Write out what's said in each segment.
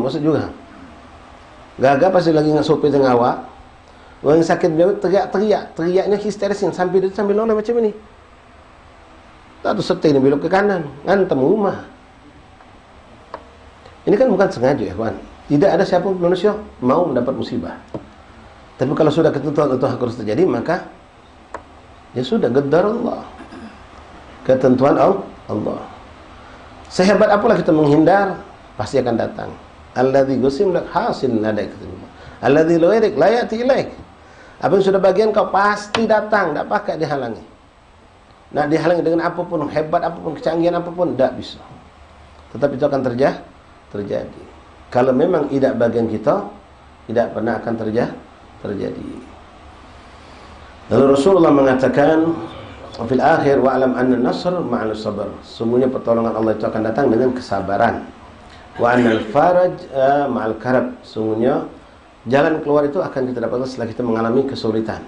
maksud juga. Gagah pasti lagi ngesopir tengah awak. Orang yang sakit dia teriak. Teriaknya histeris sambil noleh macam ni. Tak tu setir ni belok ke kanan, ngantem rumah. Ini kan bukan sengaja ya kawan. Tidak ada siapa manusia mau mendapat musibah. Tapi kalau sudah ketentuan itu harus terjadi, maka ya sudah, qadar Allah. Ketentuan Allah. Sehebat apalah kita menghindar, pasti akan datang. Alladzi gusim lak hasil ladaik. Alladzi luirik la yati ilaik. Apa yang sudah bagian kau pasti datang, tak pakai dihalangi. Nak dihalangi dengan apapun, hebat apapun, kecanggihan apapun, tak bisa. Tetapi itu akan terjadi. Kalau memang tidak bagian kita, tidak pernah akan terjadi. Lalu Rasulullah mengatakan, fil akhir wa'lam anna nasr ma'al sabr. Sungguhnya pertolongan Allah itu akan datang dengan kesabaran. Wa annal faraj ma'al karab. Sungguhnya jalan keluar itu akan kita dapatkan setelah kita mengalami kesulitan.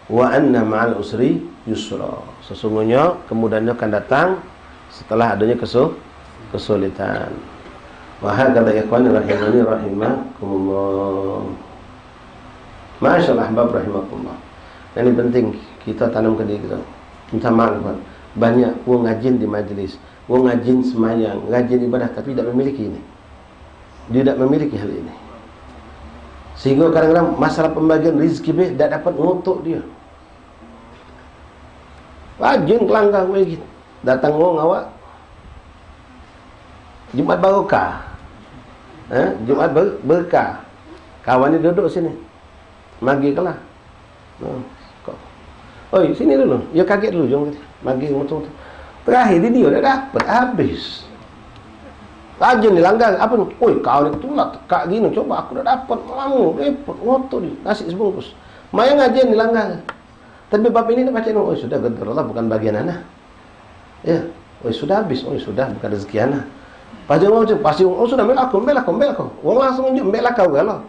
Wa anna ma'al usri yusra. Sesungguhnya kemudahan akan datang setelah adanya kesulitan. Wa hakadha ikhwani rahimani rahimakumullah. Masyaallah ahbab rahimakumullah. Ini penting kita tanam ke diri kita. Minta maaf kan. Banyak wong ngajin di majlis, wong ngajin semayang, ngajin ibadah tapi tidak memiliki ini. Dia tidak memiliki hal ini. Sehingga kadang-kadang masalah pembagian rezeki tidak dapat ngutuk dia. Rajin kelangkang lagi. Datang wong awak Jumat Barokah. Jumat berkah. Kawan ni duduk sini. Magi kelah. Oi, sini dulu. Ya kaget dulu jom. Magi betul-betul. Terakhir dia dah dapat habis. Rajin ni langgar. Apa ni? Oi, kau ni tulak tekak gini. Coba aku dah dapat. Mamu, repot. Ngotot ni. Nasi sebungkus. Maya ngajian ni langgar. Tapi bab ini nak baca ni. Oi, sudah qadar Allah bukan bagian anak. Ya. Oi, sudah habis. Oi, sudah bukan rezeki anak. Pasti orang macam, pasti orang sudah bel aku. Orang langsung tunjuk bel kau kalau.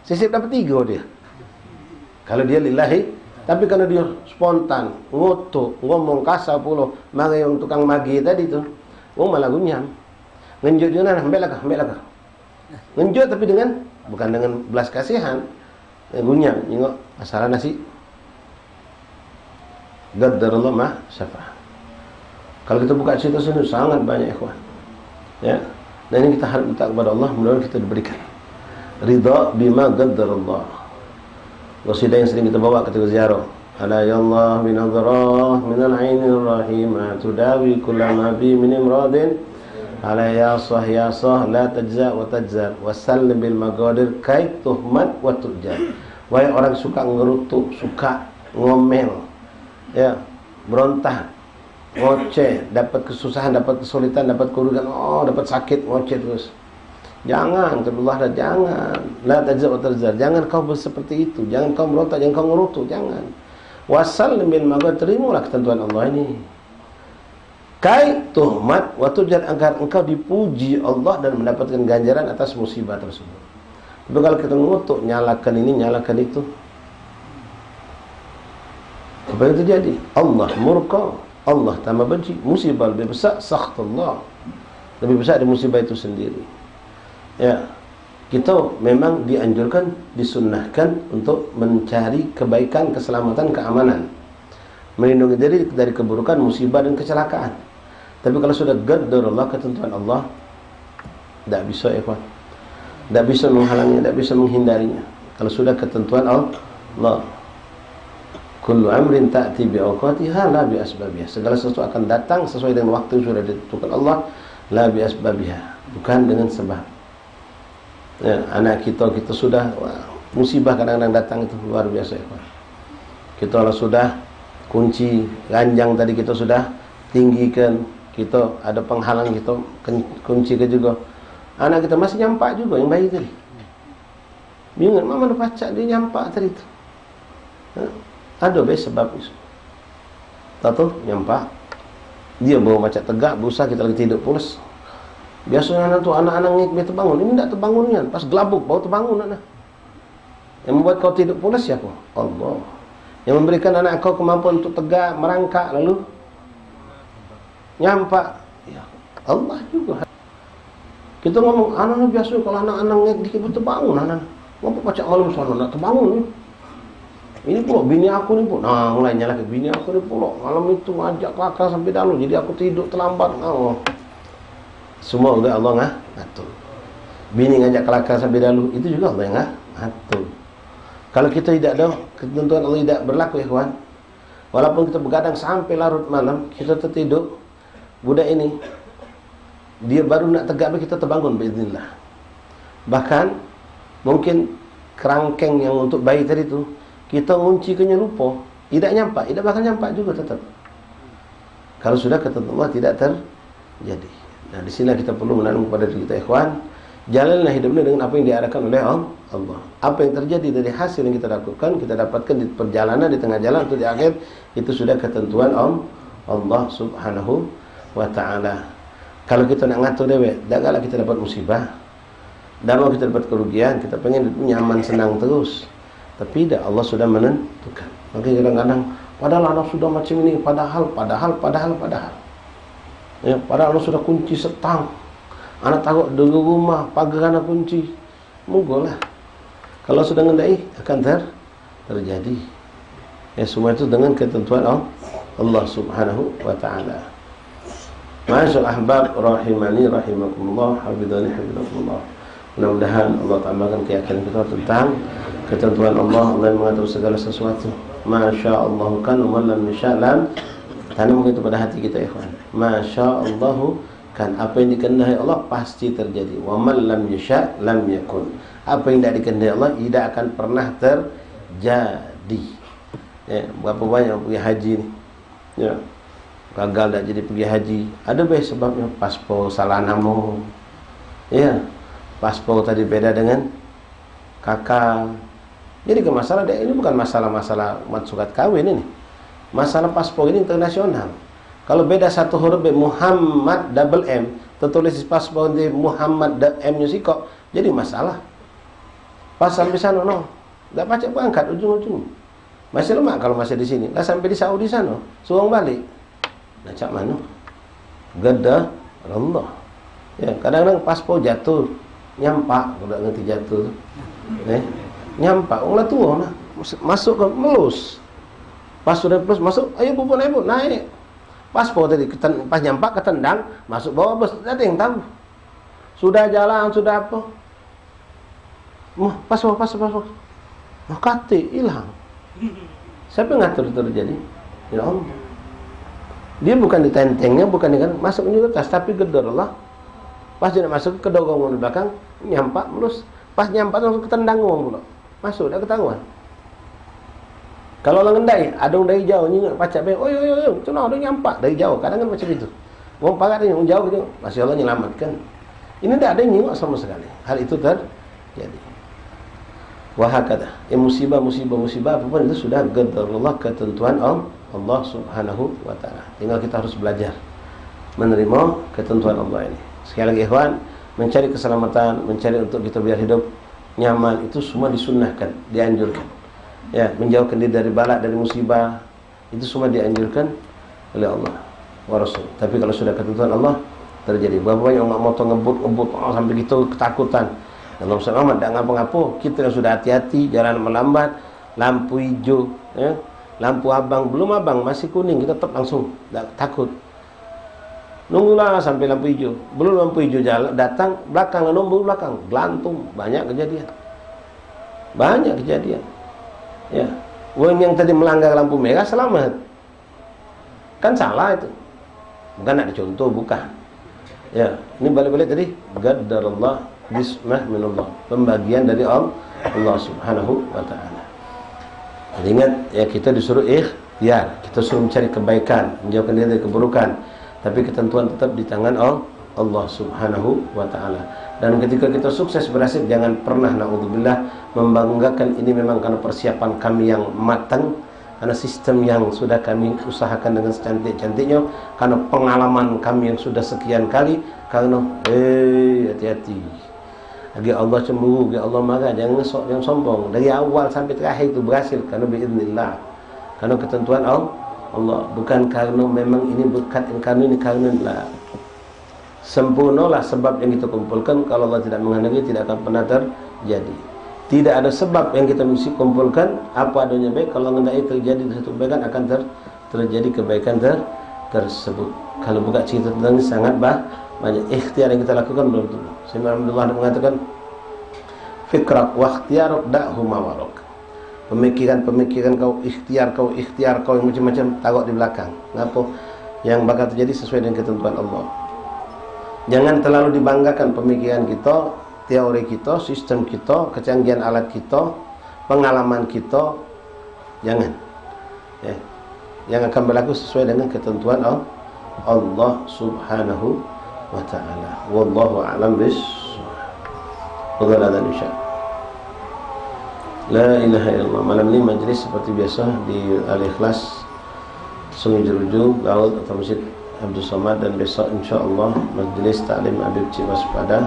Sisip dapat 3 dia. Kalau dia lillahi, tapi kalau dia spontan, ngotok, ngomong kasar pula, mari yang tukang magi tadi tu, orang malah gunyam. Ngenjut je nah, bel kau. Ngenjut tapi bukan dengan belas kasihan. Gunyam, tengok masalah nasi. Qaddarallah ma syafa'. Kalau kita buka cerita sini sangat banyak ikhwan. Ya. Dan ini kita harap minta kepada Allah, mudah-mudahan kita diberikan ridha bima qaddarallah. Qasidah yang sering kita bawa ketika ziarah. Ala ya Allah min nadrah min al-'ainir rahimah tudawi kullama bi min imradin. Ala ya sah la tajza wa tajzar wa sallim bil maqadir kay tuhmat wa tujar. Wahai orang suka ngerutuk, suka ngomel, ya, berontak, ngoceh, dapat kesusahan, dapat kesulitan, dapat kerugian, dapat sakit, ngoceh terus. Jangan, Allah dah jangan. La tajza wa tajzar. Jangan kau seperti itu. Jangan kau berontak, jangan kau ngerutuk, jangan. Wa sallim bil maqadir, terimalah ketentuan Allah ini. Kai tuhmat wa tujar, agar engkau dipuji Allah dan mendapatkan ganjaran atas musibah tersebut. Tapi kalau kita ngutuk, nyalakan ini, nyalakan itu, apa yang terjadi? Allah murka, Allah tambah benci, musibah lebih besar, sakhtullah, lebih besar dari musibah itu sendiri. Ya, kita memang dianjurkan, disunnahkan untuk mencari kebaikan, keselamatan, keamanan, melindungi diri dari keburukan, musibah dan kecelakaan. Tapi kalau sudah qaddarullah, ketentuan Allah, tidak bisa ya kawan, tidak bisa menghalanginya, tidak bisa menghindarinya. Kalau sudah ketentuan Allah, kullu amrin ta'ti bi'awqatiha la bi'asbabiha. Segala sesuatu akan datang sesuai dengan waktu yang sudah ditentukan Allah, la bi'asbabiha, bukan dengan sebab. Ya, anak kita sudah musibah kadang-kadang datang itu luar biasa ya kawan. Kita kalau sudah kunci ranjang tadi kita sudah tinggikan, kita ada penghalang, kita kunci ke juga. Anak kita masih nyampak juga yang bayi tadi. Bingung, mama ada pacak dia nyampak tadi tu. Ada sebab itu. Tak tahu nyampak. Dia bawa macam tegak, berusaha kita lagi tidur pulas. Biasanya anak tu anak-anak ngik terbangun, ini tak terbangunnya. Pas gelabuk baru terbangun anak. Yang membuat kau tidur pulas siapa? Allah. Yang memberikan anak kau kemampuan untuk tegak, merangkak lalu nyampak, ya Allah juga. Kita ngomong, anak-anak biasa kalau anak-anak ngek dikit betul bangun anak. Ngapa pacak malam sono nak terbangun. Ini pula bini aku ni pun. Nah, mulai nyala ke bini aku ni pula. Malam itu ngajak kelakar sampai dalu. Jadi aku tidur terlambat. Oh. Semua juga Allah ngatur. Bini ngajak kelakar sampai dalu, itu juga Allah yang ngatur. Kalau kita tidak ada ketentuan Allah tidak berlaku ya kawan. Walaupun kita begadang sampai larut malam, kita tertidur. Budak ini dia baru nak tegak kita terbangun biiznillah. Bahkan mungkin kerangkeng yang untuk bayi tadi tu kita unci kena lupa, tidak nyampak, tidak bakal nyampak juga tetap. Kalau sudah ketentuan Allah tidak terjadi. Nah, di sini kita perlu menanam kepada diri kita ikhwan, jalanlah hidup ini dengan apa yang diarahkan oleh Allah. Apa yang terjadi dari hasil yang kita lakukan, kita dapatkan di perjalanan, di tengah jalan atau di akhir, itu sudah ketentuan Allah Subhanahu wa ta'ala. Kalau kita nak ngatur dewek, dagaklah kita dapat musibah, dan kalau kita dapat kerugian, kita pengen nyaman, senang terus. Tapi tidak, Allah sudah menentukan. Makanya kadang-kadang, padahal anak sudah macam ini, padahal. Ya, padahal anak sudah kunci setang. Anak takut dari rumah, pagar anak kunci. Monggolah. Kalau sudah ngendai, akan terjadi. Ya, semua itu dengan ketentuan Allah Subhanahu wa ta'ala. Ma'asyal ahbab rahimani rahimakumullah, hafidhani hafizakumullah. Mudah-mudahan Allah tambahkan keyakinan kita tentang ketentuan Allah. Allah yang mengatur segala sesuatu. Masya Allah kan, wa lam yasha' lam. Tanam begitu pada hati kita ikhwan. Masya Allah kan, apa yang dikehendaki Allah pasti terjadi. Wa man lam yasha' lam yakun. Apa yang tidak dikehendaki Allah tidak akan pernah terjadi. Ya, berapa banyak pergi haji ni, ya, gagal tak jadi pergi haji. Ada baik sebabnya, paspor salah nama. Ya, paspor tadi beda dengan kakak. Jadi ke masalah ini bukan masalah surat kawin ini. Masalah paspor ini internasional. Kalau beda satu huruf Muhammad double M, tertulis di paspor di Muhammad M Yusiko, jadi masalah. Pas sampai sana no, tak pacak berangkat ujung-ujung. Masih lemak kalau masih di sini. Dah sampai di Saudi sana, suruh balik. Nak cak mana? Gada Allah. Ya, kadang-kadang paspor jatuh, nyampak, kalau ngerti jatuh. Nyampak, orang tua lah. Masuk ke melus. Pas sudah plus masuk, ayo bubur naik. Paspor tadi pas nyampak ketendang, masuk bawah bus, tak ada yang tahu. Sudah jalan, sudah apa? Paspor. Kate hilang. Siapa yang ngatur itu terjadi? Ya Allah. Dia bukan di tentengnya, bukan di kan, masuk ke tas, tapi gedor Allah. Pas dia nak masuk ke dogongan di belakang, nyampak melus. Pas nyampak langsung ketendang uang pula. Masuk, dah ketahuan. Kalau orang ngendai, ada orang dari jauh nyingat pacak baik. Oi, cenah ada nyampak dari jauh. Kadang kan macam itu. Orang parat ni, orang jauh tu, masih Allah menyelamatkan. Ini tak ada yang nyingat sama sekali. Hal itu terjadi. Wahakata. Musibah apapun itu sudah qadarullah, ketentuan Allah Subhanahu wa ta'ala. Tinggal kita harus belajar menerima ketentuan Allah ini. Sekali lagi ikhwan, mencari keselamatan, mencari untuk kita biar hidup nyaman, itu semua disunnahkan, dianjurkan. Ya, menjauhkan diri dari balak, dari musibah, itu semua dianjurkan oleh Allah wa Rasul. Tapi kalau sudah ketentuan Allah terjadi. Berapa banyak orang motor ngebut sampai gitu ketakutan. Dan Nabi Muhammad tak ngapa-ngapa. Kita yang sudah hati-hati, jalan melambat, lampu hijau, ya, lampu abang, belum abang, masih kuning, kita tetap langsung tak takut. Nunggulah sampai lampu hijau. Belum lampu hijau jalan, datang belakang, nombor belakang, gelantung, banyak kejadian. Ya, orang yang tadi melanggar lampu merah selamat. Kan salah itu. Bukan nak dicontoh, bukan. Ya, ini balik-balik tadi qadarullah bismah minallah. Pembagian dari Allah Subhanahu wa ta'ala. Jadi ingat ya, kita disuruh ikhtiar, kita suruh mencari kebaikan, menjauhkan diri dari keburukan. Tapi ketentuan tetap di tangan Allah Subhanahu wa ta'ala. Dan ketika kita sukses berhasil, jangan pernah naudzubillah membanggakan ini memang karena persiapan kami yang matang, karena sistem yang sudah kami usahakan dengan secantik-cantiknya, karena pengalaman kami yang sudah sekian kali. Karena hati-hati, lagi Allah cemburu, lagi Allah marah. Jangan sok, jangan sombong. Dari awal sampai terakhir itu berhasil karena biiznillah, karena ketentuan Allah, bukan karena memang ini berkat, karena ini karena lah. Sempurnalah sebab yang kita kumpulkan. Kalau Allah tidak menghendaki, tidak akan pernah terjadi. Tidak ada sebab yang kita mesti kumpulkan. Apa adanya baik, kalau menghendaki terjadi satu kebaikan, akan terjadi kebaikan tersebut. Kalau buka cerita tentang ini sangat banyak. Ikhtiar yang kita lakukan belum tentu. Sayyidina Abdullah mengatakan, fikrak wa ikhtiaruk da'hu mawarok. Pemikiran kau, ikhtiar kau yang macam-macam, taruh di belakang. Kenapa? Yang bakal terjadi sesuai dengan ketentuan Allah. Jangan terlalu dibanggakan pemikiran kita, teori kita, sistem kita, kecanggihan alat kita, pengalaman kita. Jangan. Ya. Yang akan berlaku sesuai dengan ketentuan Allah Subhanahu wa ta'ala. Wallahu a'lam bis-shawab. La ilaha illallah. Malam ini majlis seperti biasa di Al-Ikhlas, Sungai Jeruju, Laut atau Masjid Abdul Somad, dan besok insyaAllah majlis Ta'lim Habib Cik Waspada.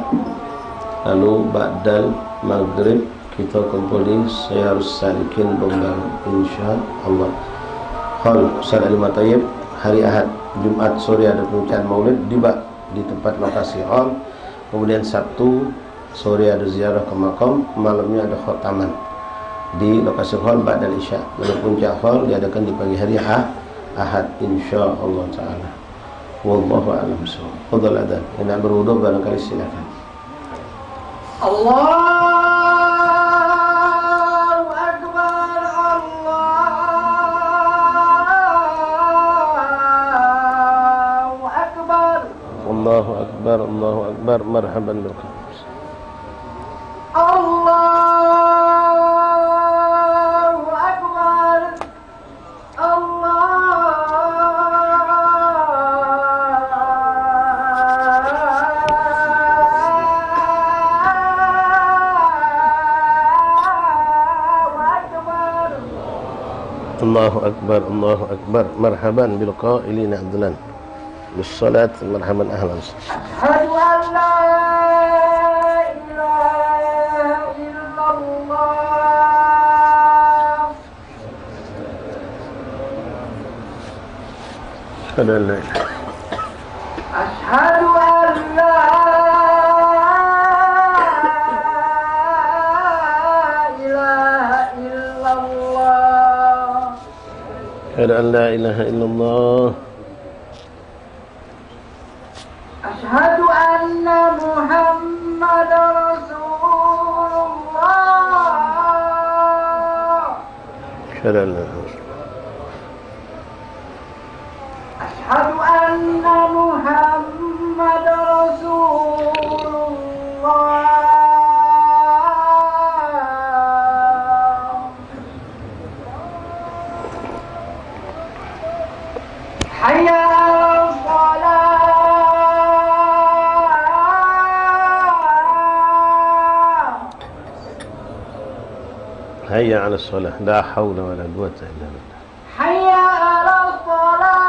Lalu ba'dal maghrib kita kumpul di Sayarus Salikin Bombaru insyaAllah. Hal Ustaz Ali Matayib. Hari Ahad, Jumat sore ada pembacaan maulid di tempat lokasi hall. Kemudian Sabtu sore ada ziarah ke makam, malamnya ada khataman di lokasi hall ba'dal isya. Lalu puncak hall diadakan di pagi hari Ahad insyaallah taala. Wallahu a'lam bishawab. Fadhal adzan. Yang nak berwudu barangkali silakan. Allahu akbar, Allahu akbar, marhaban bikum. Allahu akbar, Allahu akbar, Allahu akbar, marhaban bil qailina adlan. Bissalat marhaban ahlan. Asyhadu an la ilaha illallah. Asyhadu an la Asyhadu an la ilaha illallah. Asyhadu an la ilaha illallah. Asyhadu anna Muhammadar Rasulullah. Asyhadu an la Asyhadu anna Muhammadar Rasulullah. Hayya 'alal shalah. hayya 'ala shalah. La haula wala quwwata illa billah. Hayya 'alal shalah.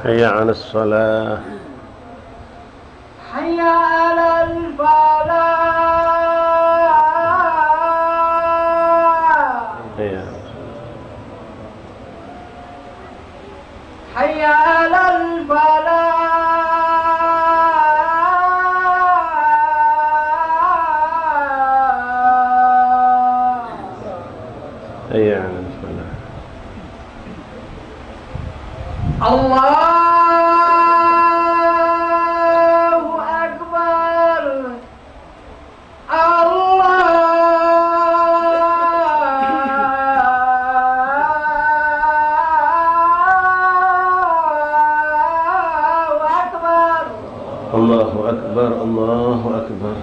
Hayya 'ala shalah. Hayya 'alal falah. Hayya 'alal falah. Hayya 'ala shalah. Allahu akbar. Allahu akbar, Allahu akbar.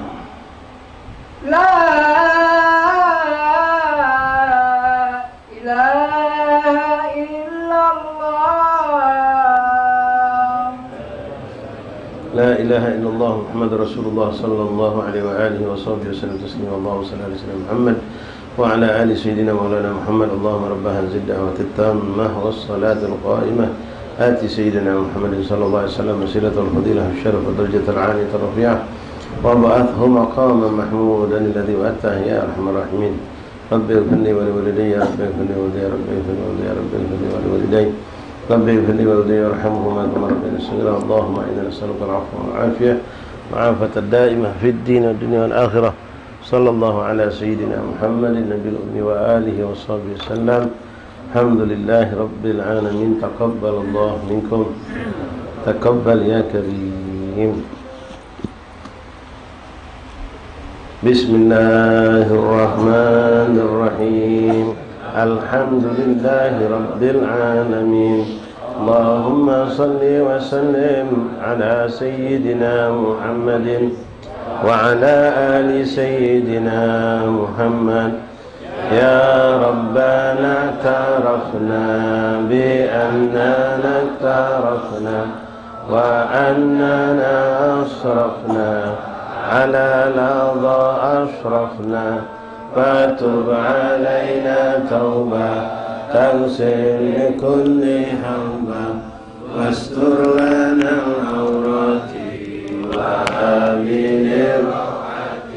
La ilaha illallah. La ilaha illallah Muhammadur Rasulullah sallallahu alaihi wa alihi wa sahbihi wasallam taslima. Allahumma salli ala sayyidina Muhammad wa ala ali sayyidina maulana Muhammad. Allahumma rabb hadhihi ad-da'wati at-tammah was-salati al-qa'imah آتي سيدنا محمد صلى الله عليه وسلم وسيلة الفضيلة الشرف والدرجة العالية الرفيعة وابعثه مقاما محمودا الذي وأتاه يا أرحم الراحمين. رب اغفر لي ولوالدي رب اغفر لي ولوالدي رب اغفر لي ولوالدي رب اغفر لي ولوالدي رب اغفر لي ولوالدي وارحمهما كما ربياني صغيرا. اللهم إنا نسألك العفو والعافية وعافية الدائمة في الدين والدنيا والآخرة. صلى الله على سيدنا محمد النبي الأمي وآله وصحبه وسلم. الحمد لله رب العالمين. تقبل الله منكم. تقبل يا كريم. بسم الله الرحمن الرحيم. الحمد لله رب العالمين. اللهم صل وسلم على سيدنا محمد وعلى آل سيدنا محمد. يا ربنا اعترفنا بأننا اعترفنا وأننا أسرفنا على لظى أشرفنا فتب علينا توبة تغسل لكل حوبة واستر لنا العورات وآمن الروعات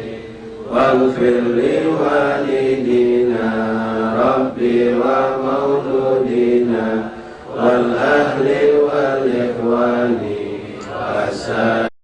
واغفر لوالدينا ربي ومولودينا والأهل والإخوان والسائر